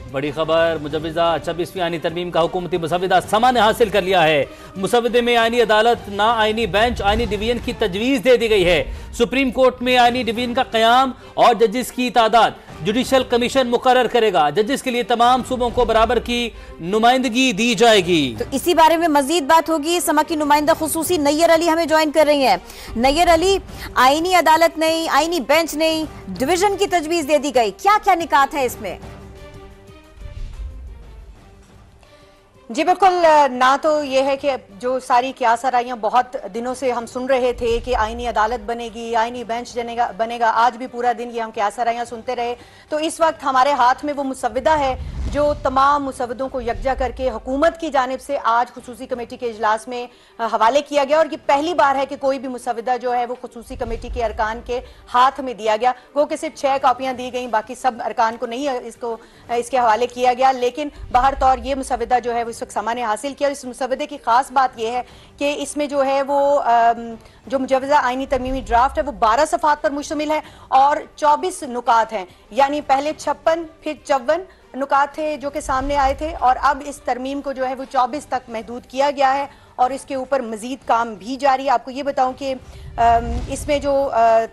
बड़ी खबर, मुजव्विज़ा 26वीं आईनी तरमीम का हुकूमती मुसविदा समा ने हासिल कर लिया है। मुसविदे में आईनी अदालत, ना आईनी बेंच, आईनी डिवीजन की तजवीज़ दे दी गई है। सुप्रीम कोर्ट में आईनी डिवीजन का क़याम और जजेस की तादाद जुडिशल कमीशन मुकर्रर करेगा। जजेस के लिए तमाम सूबों को बराबर की नुमाइंदगी दी जाएगी। तो इसी बारे में मजीद बात होगी। समा की नुमाइंदा खुसूसी नैयर अली हमें ज्वाइन कर रही हैं। नैयर अली, आईनी अदालत नहीं, आईनी बेंच नहीं, डिवीजन की तजवीज़ दे दी गई, क्या क्या निकात है इसमें? जी बिल्कुल, ना तो ये है कि जो सारी क्यासराइयाँ बहुत दिनों से हम सुन रहे थे कि आईनी अदालत बनेगी, आईनी बेंच बनेगा, आज भी पूरा दिन ये हम क्यासराइयाँ सुनते रहे। तो इस वक्त हमारे हाथ में वो मुसविदा है जो तमाम मुसविदों को यकजा करके हुकूमत की जानिब से आज खुसूसी कमेटी के इजलास में हवाले किया गया। और ये पहली बार है कि कोई भी मुसविदा जो है वो खुसूसी कमेटी के अरकान के हाथ में दिया गया। वो कि सिर्फ 6 कॉपियाँ दी गई, बाकी सब अरकान को नहीं इसके हवाले किया गया। लेकिन बाहर तौर ये मुसविदा जो है वो इस वक्त समा ने हासिल किया। इस मुसविदे की खास बात यह है कि इसमें जो है वो जो मुजव्वज़ा आईनी तरमीमी ड्राफ्ट है वो 12 सफ़ात पर मुश्तमिल है और 24 नुकात हैं। यानी पहले 56 फिर 54 नुकात थे जो कि सामने आए थे, और अब इस तरमीम को जो है वो 24 तक महदूद किया गया है और इसके ऊपर मजीद काम भी जारी है। आपको ये बताऊं कि इसमें जो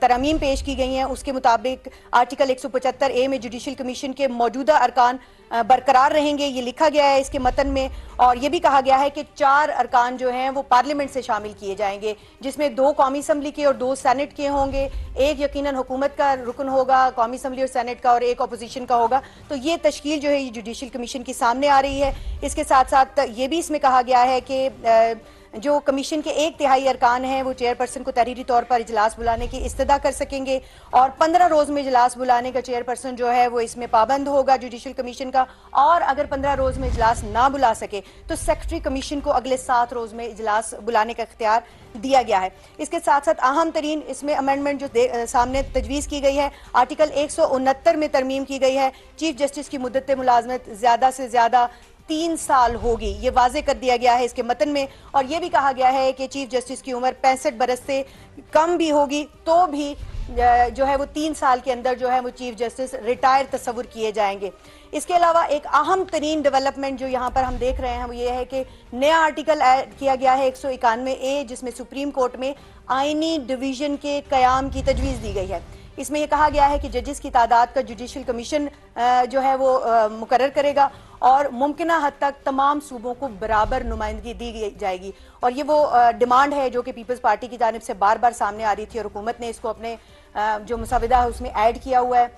तरमीम पेश की गई हैं उसके मुताबिक आर्टिकल 175A में जुडिशल कमीशन के मौजूदा अरकान बरकरार रहेंगे, ये लिखा गया है इसके मतन में। और ये भी कहा गया है कि 4 अरकान जो हैं वो पार्लियामेंट से शामिल किए जाएंगे, जिसमें 2 कौमी असम्बली के और 2 सेनेट के होंगे। एक यकीनन हुकूमत का रुकन होगा कौमी असम्बली और सेनेट का, और एक अपोजिशन का होगा। तो ये तश्कील जो है ये जुडिशल कमीशन की सामने आ रही है। इसके साथ साथ ये भी इसमें कहा गया है कि जो कमीशन के 1/3 अरकान हैं वो चेयरपर्सन को तहरीरी तौर पर इजलास बुलाने की इस्तदा कर सकेंगे, और 15 रोज में इजलास बुलाने का चेयरपर्सन जो है वो इसमें पाबंद होगा जुडिशल कमीशन का। और अगर 15 रोज में इजलास ना बुला सके तो सेक्रेटरी कमीशन को अगले 7 रोज में इजलास बुलाने का इख्तियार दिया गया है। इसके साथ साथ अहम तरीन इसमें अमेंडमेंट जो सामने तजवीज़ की गई है, आर्टिकल 169 में तरमीम की गई है। चीफ जस्टिस की मुद्दत मुलाजमत ज़्यादा से ज़्यादा 3 साल होगी, ये वाजे कर दिया गया है इसके मतन में। और ये भी कहा गया है कि चीफ जस्टिस की उम्र 65 बरस से कम भी होगी तो भी जो है वो 3 साल के अंदर जो है वो चीफ जस्टिस रिटायर तस्वुर किए जाएंगे। इसके अलावा एक अहम तरीन डेवलपमेंट जो यहाँ पर हम देख रहे हैं वो ये है कि नया आर्टिकल ऐड किया गया है 191A, जिसमें सुप्रीम कोर्ट में आईनी डिवीजन के क़याम की तजवीज़ दी गई है। इसमें यह कहा गया है कि जजेस की तादाद का जुडिशल कमीशन जो है वो मुकर्रर करेगा और मुमकिना हद तक तमाम सूबों को बराबर नुमाइंदगी दी जाएगी। और ये वो डिमांड है जो कि पीपल्स पार्टी की जानिब से बार बार सामने आ रही थी और हुकूमत ने इसको अपने जो मुसविदा है उसमें ऐड किया हुआ है।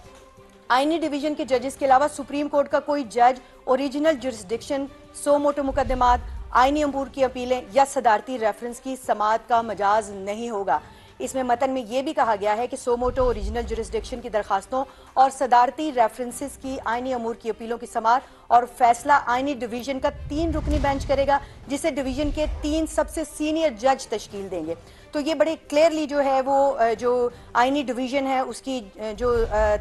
आईनी डिवीजन के जजेस के अलावा सुप्रीम कोर्ट का कोई जज ओरिजिनल जुरिस्डिक्शन, सो मोटो मुकदमात, आईनी अमूर की अपीलें या सदारती रेफरेंस की समाअत का मजाज नहीं होगा। इसमें मतन में यह भी कहा गया है कि सोमोटो ओरिजिनल जुरिस्डिक्शन की दरखास्तों और सदारती रेफरेंसेस की आईनी अमूर की अपीलों की समाअत और फैसला आईनी डिवीजन का 3 रुकनी बेंच करेगा, जिसे डिवीजन के 3 सबसे सीनियर जज तश्कील देंगे। तो ये बड़े क्लियरली जो है वो जो आईनी डिवीजन है उसकी जो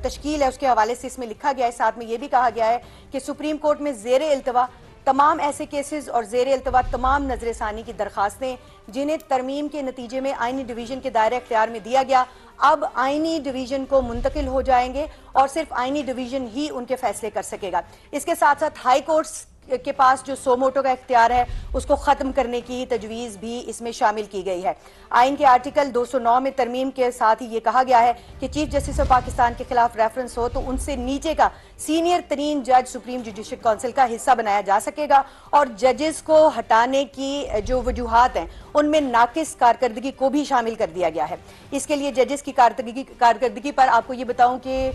तश्कील है उसके हवाले से इसमें लिखा गया है। साथ में ये भी कहा गया है कि सुप्रीम कोर्ट में ज़ेरे इल्तवा तमाम ऐसे केसेस और ज़ेरे इल्तवा तमाम नजरसानी की दरखास्तें जिन्हें तरमीम के नतीजे में आईनी डिवीजन के दायरे अख्तियार में दिया गया, अब आईनी डिवीजन को मुंतकिल हो जाएंगे और सिर्फ आईनी डिवीजन ही उनके फैसले कर सकेगा। इसके साथ साथ हाई कोर्ट्स के पास जो सोमोटो का इख्तियार है उसको खत्म करने की तजवीज़ भी इसमें शामिल की गई है। आइन के आर्टिकल 209 में तरमीम के साथ ही ये कहा गया है कि चीफ जस्टिस ऑफ पाकिस्तान के खिलाफ रेफरेंस हो तो उनसे नीचे का सीनियर तरीन जज सुप्रीम जुडिशल काउंसिल का हिस्सा बनाया जा सकेगा और जजेस को हटाने की जो वजूहात हैं उनमें नाकिस कारकर्दगी को भी शामिल कर दिया गया है। इसके लिए जजेस की कारकर्दगी पर आपको ये बताऊं कि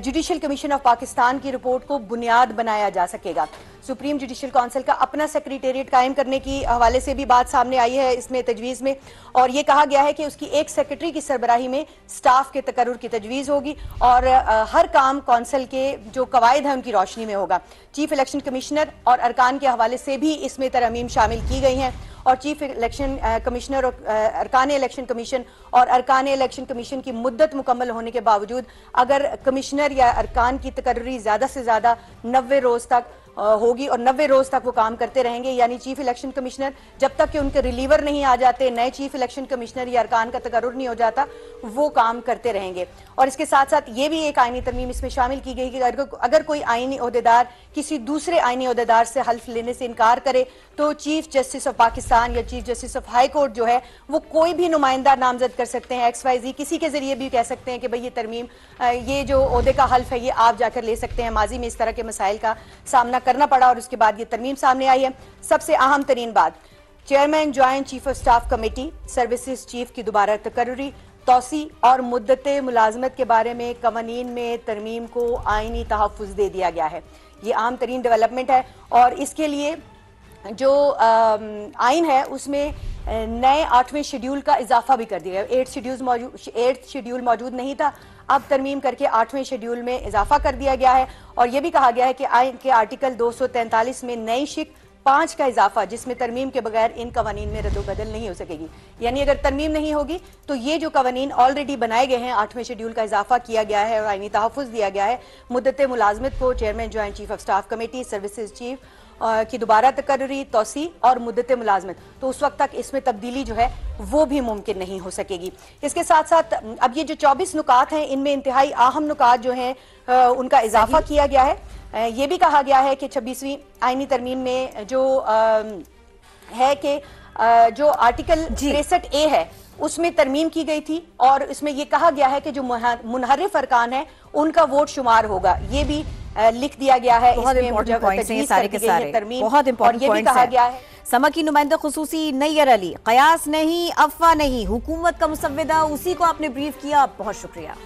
जुडिशल कमीशन ऑफ पाकिस्तान की रिपोर्ट को बुनियाद बनाया जा सकेगा। सुप्रीम जुडिशल काउंसिल का अपना सेक्रेटेरिएट कायम करने की हवाले से भी बात सामने आई है इसमें तजवीज़ में, और ये कहा गया है कि उसकी एक सेक्रेटरी की सरबराही में स्टाफ के तकर्रुर की तजवीज़ होगी और हर काम काउंसिल के जो कवायद है उनकी रोशनी में होगा। चीफ इलेक्शन कमिश्नर और अरकान के हवाले से भी इसमें तरमीम शामिल की गई हैं और चीफ इलेक्शन कमिश्नर और अरकान इलेक्शन कमीशन और अरकान इलेक्शन कमीशन की मुद्दत मुकम्मल होने के बावजूद अगर कमिश्नर या अरकान की तकर्री ज़्यादा से ज़्यादा 90 रोज़ तक होगी और 90 रोज तक वो काम करते रहेंगे, यानी चीफ इलेक्शन कमिश्नर जब तक कि उनके रिलीवर नहीं आ जाते, नए चीफ इलेक्शन कमिश्नर या अरकान का तकर्रुर नहीं हो जाता, वो काम करते रहेंगे। और इसके साथ साथ ये भी एक आईनी तरमीम इसमें शामिल की गई कि अगर कोई आईनी ओहदेदार किसी दूसरे आईनी ओहदेदार से हल्फ लेने से इनकार करे तो चीफ जस्टिस ऑफ पाकिस्तान या chief justice of high court जो है वो कोई भी नुमाइंदा नामजद कर सकते हैं, XYZ किसी के जरिए भी कह सकते हैं कि भाई ये तरमीम, ये जो ओहदे का हल्फ है ये आप जाकर ले सकते हैं। माजी में इस तरह के मसाइल का सामना करना पड़ा और उसके बाद ये तरमीम सामने आई है। सबसे अहम तरीन बात, chairman joint chief of staff committee services chief की दोबारा तकर्री, तौसी और मुद्दत मुलाजमत के बारे में कवानीन में तरमीम को आईनी तहफ़्फ़ुज़ दे दिया गया है। ये अहम तरीन डेवलपमेंट है और इसके लिए जो आइन है उसमें नए 8वें शेड्यूल का इजाफा भी कर दिया गया। 8th शेड्यूल मौजूद नहीं था, अब तरमीम करके 8वें शेड्यूल में इजाफा कर दिया गया है और यह भी कहा गया है कि आइन के आर्टिकल 243 में नई शिक 5 का इजाफा, जिसमें तरमीम के बगैर इन कवानीन में रद्दोबदल नहीं हो सकेगी। यानी अगर तरमीम नहीं होगी तो ये जो कवानीन ऑलरेडी बनाए गए हैं 8वें शेड्यूल का इजाफा किया गया है और आईनी तहफ़्फ़ुज़ दिया गया है। मुद्दत मुलाजमत को chairman joint chief of staff committee services chief की दोबारा तकर्री, तौसी और मुद्दत मुलाजमत, तो उस वक्त तक इसमें तब्दीली जो है वो भी मुमकिन नहीं हो सकेगी। इसके साथ साथ अब ये जो 24 नुकात हैं इनमें इंतहाई अहम नुकात जो हैं उनका इजाफा किया गया है। ये भी कहा गया है कि 26वीं आईनी तरमीम में जो है कि जो आर्टिकल 63A है उसमें तरमीम की गई थी और इसमें यह कहा गया है कि जो मुनहरिफ अरकान है उनका वोट शुमार होगा, ये भी लिख दिया गया है। बहुत इंपॉर्टेंट पॉइंट्स हैं सारे के सारे, बहुत इंपॉर्टेंट पॉइंट्स हैं। समा की नुमाइंदा खुसूसी नैयर अली, कयास नहीं, अफवाह नहीं, हुकूमत का मुसव्विदा, उसी को आपने ब्रीफ किया, बहुत शुक्रिया।